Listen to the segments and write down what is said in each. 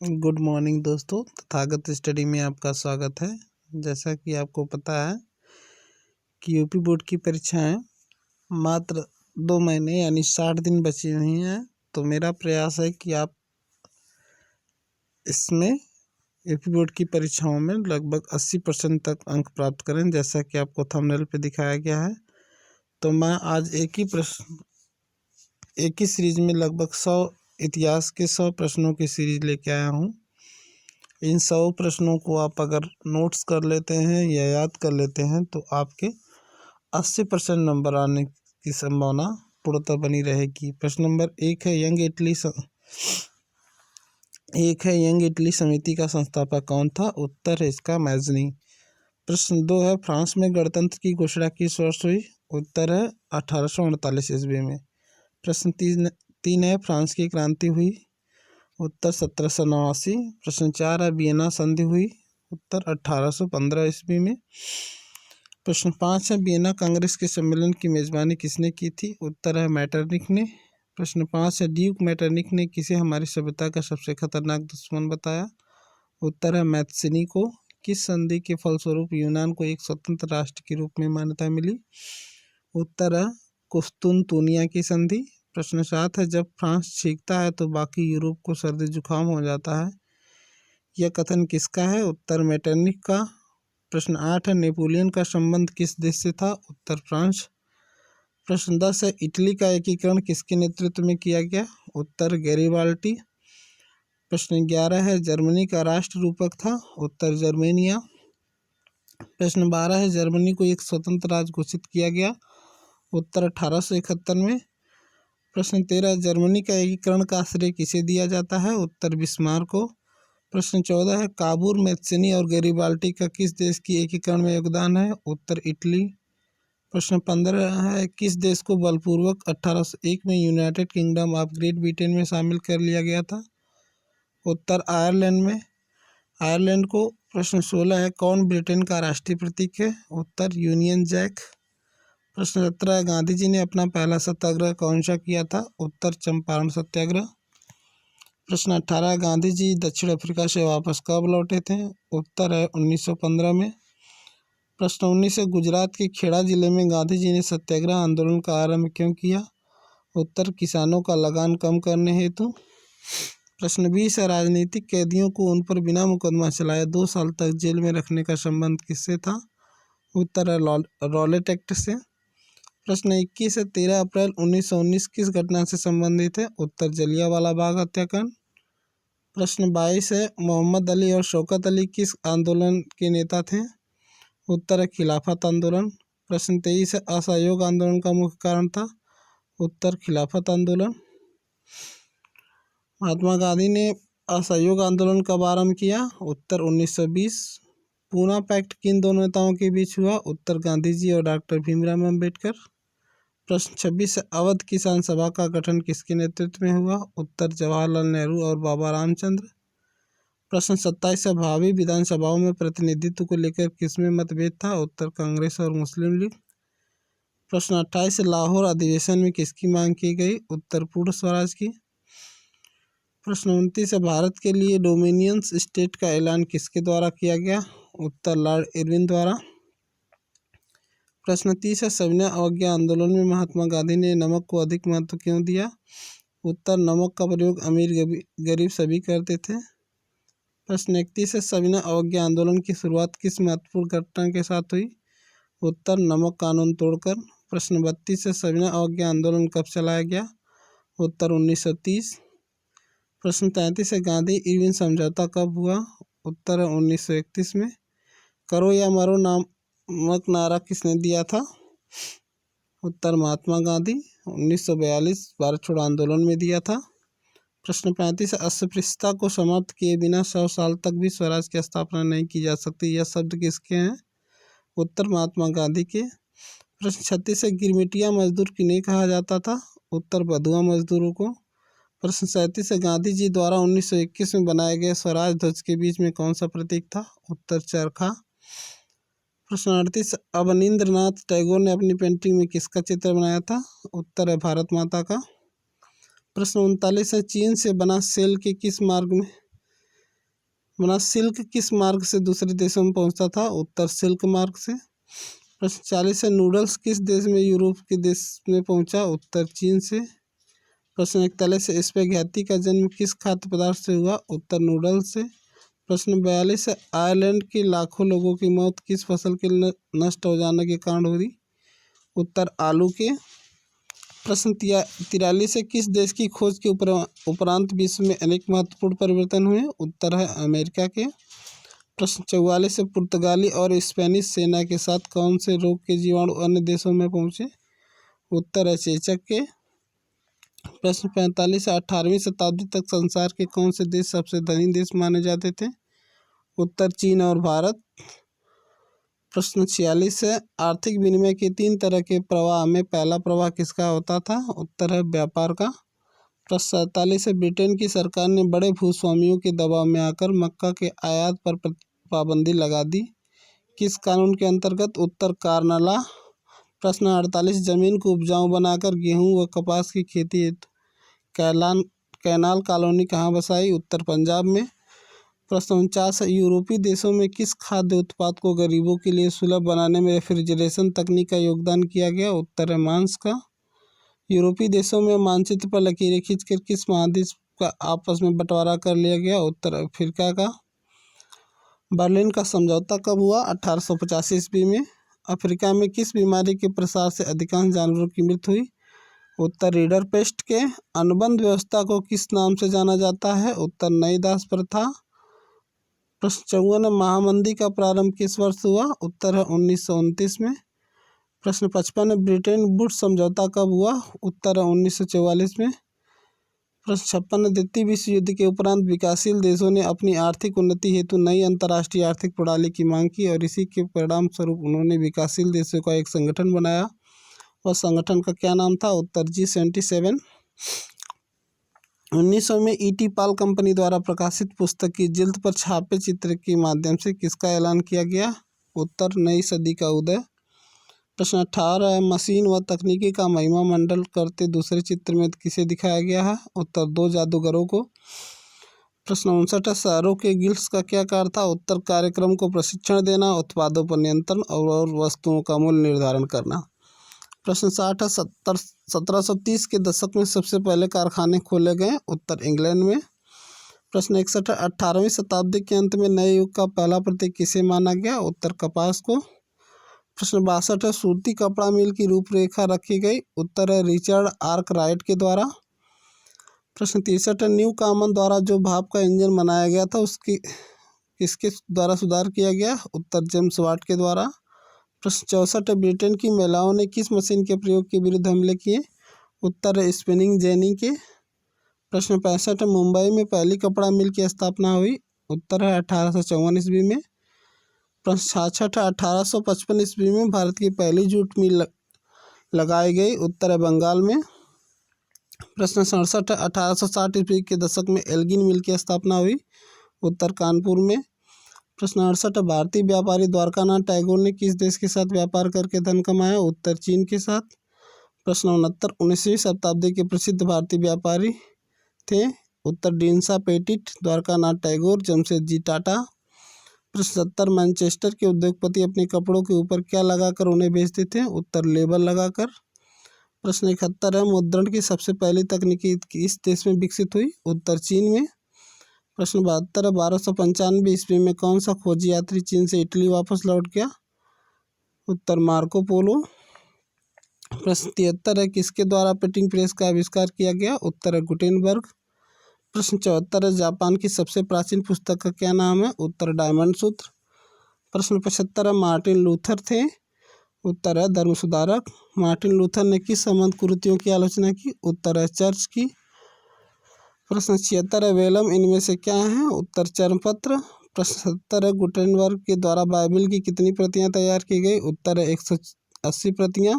Good morning दोस्तों, Tathagata study में आपका स्वागत है। जैसा कि आपको पता है कि यूपी बोर्ड की परीक्षाएं मात्र 2 महीने यानी 60 दिन बची हुई हैं। तो मेरा प्रयास है कि आप इसमें यूपी बोर्ड की परीक्षाओं में लगभग 80% तक अंक प्राप्त करें, जैसा कि आपको थंबनेल पे दिखाया गया है। तो मैं आज एक ही सीरीज में लगभग 100 इतिहास के 100 प्रश्नों की सीरीज लेके आया हूँ। इन 100 प्रश्नों को आप अगर नोट्स कर लेते हैं या याद कर लेते हैं तो आपके 80% नंबर आने की संभावना पूर्णतः बनी रहेगी। प्रश्न नंबर एक है यंग इटली समिति का संस्थापक कौन था? उत्तर है इसका मैज़नी। प्रश्न 2 है, फ्रांस में गणतंत्र की घोषणा किस वर्ष हुई? उत्तर है 1848 ईस्वी में। प्रश्न 3 है, फ्रांस की क्रांति हुई? उत्तर 1789। प्रश्न 4 है, वियना संधि हुई? उत्तर 1815 ईस्वी में। प्रश्न 5 है, वियना कांग्रेस के सम्मेलन की मेजबानी किसने की थी? उत्तर है मैटरनिख ने। प्रश्न 5 है, ड्यूक मैटरनिख ने किसे हमारी सभ्यता का सबसे खतरनाक दुश्मन बताया? उत्तर है मैथ्सिनी को। किस संधि के फलस्वरूप यूनान को एक स्वतंत्र राष्ट्र के रूप में मान्यता मिली? उत्तर है कुस्तुनतुनिया की संधि। प्रश्न 7 है, जब फ्रांस छींकता है तो बाकी यूरोप को सर्दी जुकाम हो जाता है, यह कथन किसका है? उत्तर मेटरनिख का। प्रश्न 8 है, नेपोलियन का संबंध किस देश से था? उत्तर फ्रांस। प्रश्न 10 है, इटली का एकीकरण किसके नेतृत्व में किया गया? उत्तर गैरिबाल्टी। प्रश्न 11 है, जर्मनी का राष्ट्र रूपक था? उत्तर जर्मेनिया। प्रश्न 12 है, जर्मनी को एक स्वतंत्र राज्य घोषित किया गया? उत्तर 1871 में। प्रश्न 13, जर्मनी का एकीकरण का श्रेय किसे दिया जाता है? उत्तर बिस्मार्क को। प्रश्न 14 है, काबूल, मैथ्सिनी और गैरिबाल्टी का किस देश की एकीकरण में योगदान है? उत्तर इटली। प्रश्न 15 है, किस देश को बलपूर्वक 1801 में United kingdom of great Britain में शामिल कर लिया गया था? उत्तर आयरलैंड में, आयरलैंड को। प्रश्न 16 है, कौन ब्रिटेन का राष्ट्रीय प्रतीक है? उत्तर यूनियन जैक। प्रश्न 17 है, गांधी जी ने अपना पहला सत्याग्रह कौन सा किया था? उत्तर चंपारण सत्याग्रह। प्रश्न 18, गांधी जी दक्षिण अफ्रीका से वापस कब लौटे थे? उत्तर है 1915 में। प्रश्न 19 है, गुजरात के खेड़ा जिले में गांधी जी ने सत्याग्रह आंदोलन का आरंभ क्यों किया? उत्तर किसानों का लगान कम करने हेतु। प्रश्न 20 है, राजनीतिक कैदियों को उन पर बिना मुकदमा चलाए 2 साल तक जेल में रखने का संबंध किससे था? उत्तर है रॉलेट एक्ट से। प्रश्न 21 है, 13 अप्रैल 1919 किस घटना से संबंधित है? उत्तर जलियांवाला बाग हत्याकांड। प्रश्न 22 है, मोहम्मद अली और शौकत अली किस आंदोलन के नेता थे? उत्तर है खिलाफत आंदोलन। प्रश्न 23 है, असहयोग आंदोलन का मुख्य कारण था? उत्तर खिलाफत आंदोलन। महात्मा गांधी ने असहयोग आंदोलन कब आरंभ किया? उत्तर 1920। पूना पैक्ट किन दोनों नेताओं के बीच हुआ? उत्तर गांधी जी और डॉक्टर भीमराव अम्बेडकर। प्रश्न 26 है, अवध किसान सभा का गठन किसके नेतृत्व में हुआ? उत्तर जवाहरलाल नेहरू और बाबा रामचंद्र। प्रश्न 27 है, भावी विधानसभाओं में प्रतिनिधित्व को लेकर किसमें मतभेद था? उत्तर कांग्रेस और मुस्लिम लीग। प्रश्न 28 है, लाहौर अधिवेशन में किसकी मांग की गई? उत्तर पूर्ण स्वराज की। प्रश्न 29 है, भारत के लिए डोमिनियन स्टेट का ऐलान किसके द्वारा किया गया? उत्तर लॉर्ड इरविन द्वारा। प्रश्न 30 है, सविनय अवज्ञा आंदोलन में महात्मा गांधी ने नमक को अधिक महत्व क्यों दिया? उत्तर नमक का प्रयोग अमीर गरीब सभी करते थे। प्रश्न 31 है, सविनय अवज्ञा आंदोलन की शुरुआत किस महत्वपूर्ण घटना के साथ हुई? उत्तर नमक कानून तोड़कर। प्रश्न 32 है, सविनय अवज्ञा आंदोलन कब चलाया गया? उत्तर 1930। प्रश्न 33 है, गांधी इरविन समझौता कब हुआ? उत्तर 1931 में। करो या मरो नामक नारा किसने दिया था? उत्तर महात्मा गांधी 1942 भारत छोड़ो आंदोलन में दिया था। प्रश्न 35 है, अस्पृश्यता को समाप्त किए बिना 100 साल तक भी स्वराज की स्थापना नहीं की जा सकती, यह शब्द किसके हैं? उत्तर महात्मा गांधी के। प्रश्न 36 है, गिरमिटिया मजदूर किन्हें कहा जाता था? उत्तर बधुआ मजदूरों को। प्रश्न 37 है, गांधी जी द्वारा 1921 में बनाए गए स्वराज ध्वज के बीच में कौन सा प्रतीक था? उत्तर चरखा। प्रश्न 38, अवनींद्रनाथ टैगोर ने अपनी पेंटिंग में किसका चित्र बनाया था? उत्तर है भारत माता का। प्रश्न 39 है, चीन से बना सेल के किस मार्ग में बना। सिल्क किस मार्ग से दूसरे देशों में पहुंचता था? उत्तर सिल्क मार्ग से। प्रश्न 40 है, नूडल्स किस देश में यूरोप के देश में पहुंचा? उत्तर चीन से। प्रश्न 41 है, स्पैघेटी का जन्म किस खाद्य पदार्थ से हुआ? उत्तर नूडल्स से। प्रश्न 42 है, आयरलैंड के लाखों लोगों की मौत किस फसल के नष्ट हो जाने के कारण हुई? उत्तर आलू के। प्रश्न 43 है, किस देश की खोज के उपरांत विश्व में अनेक महत्वपूर्ण परिवर्तन हुए? उत्तर है अमेरिका के। प्रश्न 44 है, पुर्तगाली और स्पेनिश सेना के साथ कौन से रोग के जीवाणु अन्य देशों में पहुंचे? उत्तर है चेचक के। प्रश्न 45 है, 18वीं शताब्दी तक संसार के कौन से देश सबसे धनी देश माने जाते थे? उत्तर चीन और भारत। प्रश्न 46 है, आर्थिक विनिमय के 3 तरह के प्रवाह में पहला प्रवाह किसका होता था? उत्तर है व्यापार का। प्रश्न 47 है, ब्रिटेन की सरकार ने बड़े भूस्वामियों के दबाव में आकर मक्का के आयात पर पाबंदी लगा दी, किस कानून के अंतर्गत? उत्तर कार्नला। प्रश्न 48, जमीन को उपजाऊ बनाकर गेहूं व कपास की खेती हेतु कैनाल कॉलोनी कहाँ बसाई? उत्तर पंजाब में। प्रश्न 49 है, यूरोपीय देशों में किस खाद्य उत्पाद को गरीबों के लिए सुलभ बनाने में रेफ्रिजरेशन तकनीक का योगदान किया गया? उत्तर है मांस का। यूरोपीय देशों में मानचित्र पर लकीरें खींचकर किस महाद्वीप का आपस में बंटवारा कर लिया गया? उत्तर अफ्रीका का। बर्लिन का समझौता कब हुआ? 1885 ईस्वी में। अफ्रीका में किस बीमारी के प्रसार से अधिकांश जानवरों की मृत्यु हुई? उत्तर रीडर पेस्ट के। अनुबंध व्यवस्था को किस नाम से जाना जाता है? उत्तर नई दास प्रथा। प्रश्न 54, महामंदी का प्रारंभ किस वर्ष हुआ? उत्तर है 1929 में। प्रश्न 55, ब्रिटेन वुड्स समझौता कब हुआ? उत्तर है 1944 में। प्रश्न 56, द्वितीय विश्व युद्ध के उपरांत विकासशील देशों ने अपनी आर्थिक उन्नति हेतु नई अंतर्राष्ट्रीय आर्थिक प्रणाली की मांग की और इसी के परिणाम स्वरूप उन्होंने विकासशील देशों का एक संगठन बनाया। वह संगठन का क्या नाम था? उत्तर G77। 1900 में E.T. पाल कंपनी द्वारा प्रकाशित पुस्तक की जिल्द पर छापे चित्र के माध्यम से किसका ऐलान किया गया? उत्तर नई सदी का उदय। प्रश्न 18 है, मशीन व तकनीकी का महिमा मंडल करते दूसरे चित्र में किसे दिखाया गया है? उत्तर 2 जादूगरों को। प्रश्न 59 है, शहरों के गिल्ड्स का क्या कार्य था? उत्तर कार्यक्रम को प्रशिक्षण देना, उत्पादों पर नियंत्रण और वस्तुओं का मूल्य निर्धारण करना। प्रश्न 60 है, 1730 के दशक में सबसे पहले कारखाने खोले गए? उत्तर इंग्लैंड में। प्रश्न 61 है, 18वीं शताब्दी के अंत में नए युग का पहला प्रतीक किसे माना गया? उत्तर कपास को। प्रश्न 62 है, सूती कपड़ा मिल की रूपरेखा रखी गई? उत्तर है रिचर्ड आर्कराइट के द्वारा। प्रश्न 63 है, न्यू कॉमन द्वारा जो भाप का इंजन बनाया गया था उसकी किसके द्वारा सुधार किया गया? उत्तर जेम्स वाट के द्वारा। प्रश्न 64 है, ब्रिटेन की महिलाओं ने किस मशीन के प्रयोग के विरुद्ध हमले किए? उत्तर है स्पिनिंग जेनी के। प्रश्न 65 है, मुंबई में पहली कपड़ा मिल की स्थापना हुई? उत्तर है 1854 ईस्वी में। प्रश्न 66 है, 1855 ईस्वी में भारत की पहली जूट मिल लगाई गई? उत्तर है बंगाल में। प्रश्न 67 है, 1860 ईस्वी के दशक में एल्गिन मिल की स्थापना हुई? उत्तर कानपुर में। प्रश्न 68 है, भारतीय व्यापारी द्वारकानाथ टैगोर ने किस देश के साथ व्यापार करके धन कमाया? उत्तर चीन के साथ। प्रश्न 69, 19वीं शताब्दी के प्रसिद्ध भारतीय व्यापारी थे? उत्तर डीनसा पेटिट, द्वारकानाथ टैगोर, जमशेदजी टाटा। प्रश्न 70, मैनचेस्टर के उद्योगपति अपने कपड़ों के ऊपर क्या लगाकर उन्हें बेचते थे? उत्तर लेबल लगाकर। प्रश्न 71 है, मुद्रण की सबसे पहली तकनीकी किस देश में विकसित हुई? उत्तर चीन में। प्रश्न 72 है, 1295 ईस्वी में कौन सा खोजी यात्री चीन से इटली वापस लौट गया? उत्तर मार्को पोलो। प्रश्न 73 है, किसके द्वारा प्रिंटिंग प्रेस का आविष्कार किया गया? उत्तर है गुटेनबर्ग। प्रश्न 74 है, जापान की सबसे प्राचीन पुस्तक का क्या नाम है? उत्तर डायमंड सूत्र। प्रश्न 75 है, मार्टिन लूथर थे? उत्तर है धर्म सुधारक। मार्टिन लूथर ने किस संबंध कुरीतियों की आलोचना की? उत्तर है चर्च की। प्रश्न 76 है, वेलम इनमें से क्या है? उत्तर चर्मपत्र। प्रश्न 70 है, गुटेनबर्ग के द्वारा बाइबिल की कितनी प्रतियां तैयार की गई? उत्तर है 180 प्रतियां।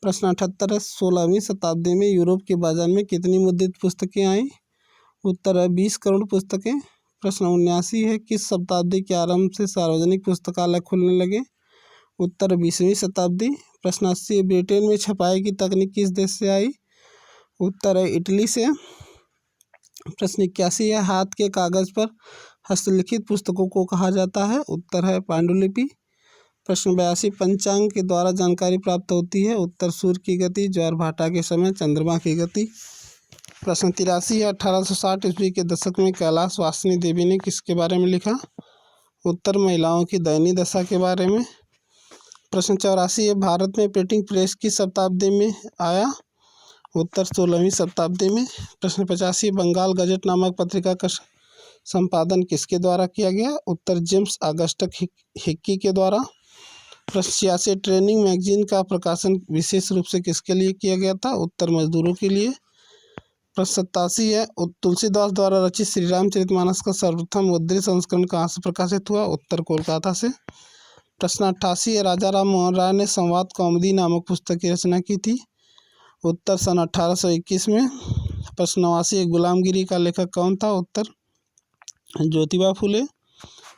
प्रश्न 78 है, 16वीं शताब्दी में यूरोप के बाजार में कितनी मुद्रित पुस्तकें आई? उत्तर है 20 करोड़ पुस्तकें। प्रश्न 79 है, किस शताब्दी के आरंभ से सार्वजनिक पुस्तकालय खुलने लगे? उत्तर 20वीं शताब्दी। प्रश्न 80 है, ब्रिटेन में छपाई की तकनीक किस देश से आई? उत्तर है इटली से। प्रश्न 81 है, हाथ के कागज पर हस्तलिखित पुस्तकों को कहा जाता है? उत्तर है पांडुलिपि। प्रश्न 82 पंचांग के द्वारा जानकारी प्राप्त होती है? उत्तर सूर्य की गति, ज्वार भाटा के समय चंद्रमा की गति। प्रश्न 83 है 1860 ईस्वी के दशक में कैलाश वासिनी देवी ने किसके बारे में लिखा? उत्तर महिलाओं की दयनीय दशा के बारे में। प्रश्न 84 है भारत में प्रिंटिंग प्रेस किस शताब्दी में आया? उत्तर 16वीं शताब्दी में। प्रश्न 85 बंगाल गजट नामक पत्रिका का संपादन किसके द्वारा किया गया? उत्तर जेम्स ऑगस्टस हिक्की के द्वारा। प्रश्न 86 ट्रेनिंग मैगजीन का प्रकाशन विशेष रूप से किसके लिए किया गया था? उत्तर मजदूरों के लिए। प्रश्न 87 है तुलसीदास द्वारा रचित श्री रामचरितमानस का सर्वप्रथम मुद्रित संस्करण कहाँ से प्रकाशित हुआ? उत्तर कोलकाता से। प्रश्न 88 है राजा राम मोहन राय ने संवाद कौमुदी नामक पुस्तक की रचना की थी? उत्तर सन 1821 में। प्रश्न 89 गुलामगिरी का लेखक कौन था? उत्तर ज्योतिबा फुले।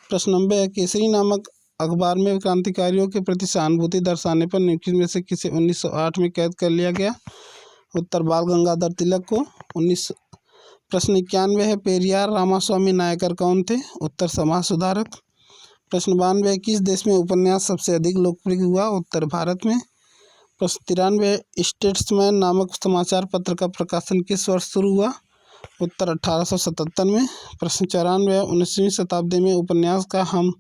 प्रश्न 90 है केसरी नामक अखबार में क्रांतिकारियों के प्रति सहानुभूति दर्शाने पर निम्नलिखित में से किसे 1908 में कैद कर लिया गया? उत्तर बाल गंगाधर तिलक को। प्रश्न 91 है पेरियार रामास्वामी नायकर कौन थे? उत्तर समाज सुधारक। प्रश्न 92 किस देश में उपन्यास सबसे अधिक लोकप्रिय हुआ? उत्तर भारत में। प्रश्न 93 स्टेट्समैन नामक समाचार पत्र का प्रकाशन किस वर्ष शुरू हुआ? उत्तर 1877 में। प्रश्न 94 19वीं शताब्दी में उपन्यास का हम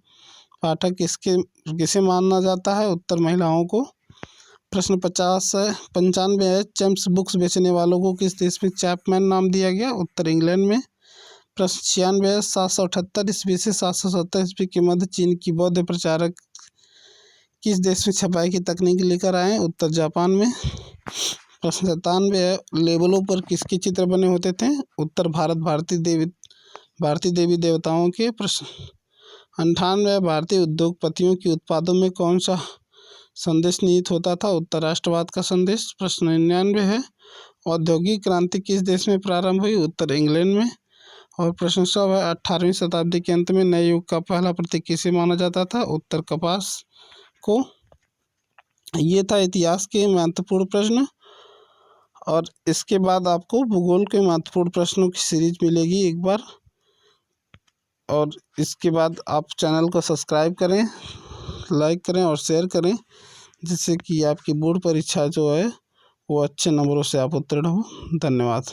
पाठक किसे माना जाता है? उत्तर महिलाओं को। प्रश्न 95 है चैम्प्स बुक्स बेचने वालों को किस देश में चैपमैन नाम दिया गया? उत्तर इंग्लैंड में। प्रश्न 96 778 ईस्वी से 770 ईस्वी के मध्य चीन की बौद्ध प्रचारक किस देश में छपाई की तकनीक लेकर आए? उत्तर जापान में। प्रश्न 97 है लेबलों पर किसके चित्र बने होते थे? उत्तर भारतीय देवी देवताओं के। प्रश्न 98 भारतीय उद्योगपतियों के उत्पादों में कौन सा संदेश निहित होता था? उत्तर राष्ट्रवाद का संदेश। प्रश्न 99 है औद्योगिक क्रांति किस देश में प्रारंभ हुई? उत्तर इंग्लैंड में। और प्रश्न 100 है 18वीं शताब्दी के अंत में नए युग का पहला प्रतीक किसे माना जाता था? उत्तर कपास को। ये था इतिहास के महत्वपूर्ण प्रश्न और इसके बाद आपको भूगोल के महत्वपूर्ण प्रश्नों की सीरीज मिलेगी एक बार। और इसके बाद आप चैनल को सब्सक्राइब करें, लाइक करें और शेयर करें जिससे कि आपकी बोर्ड परीक्षा जो है वो अच्छे नंबरों से आप उत्तीर्ण हो। धन्यवाद।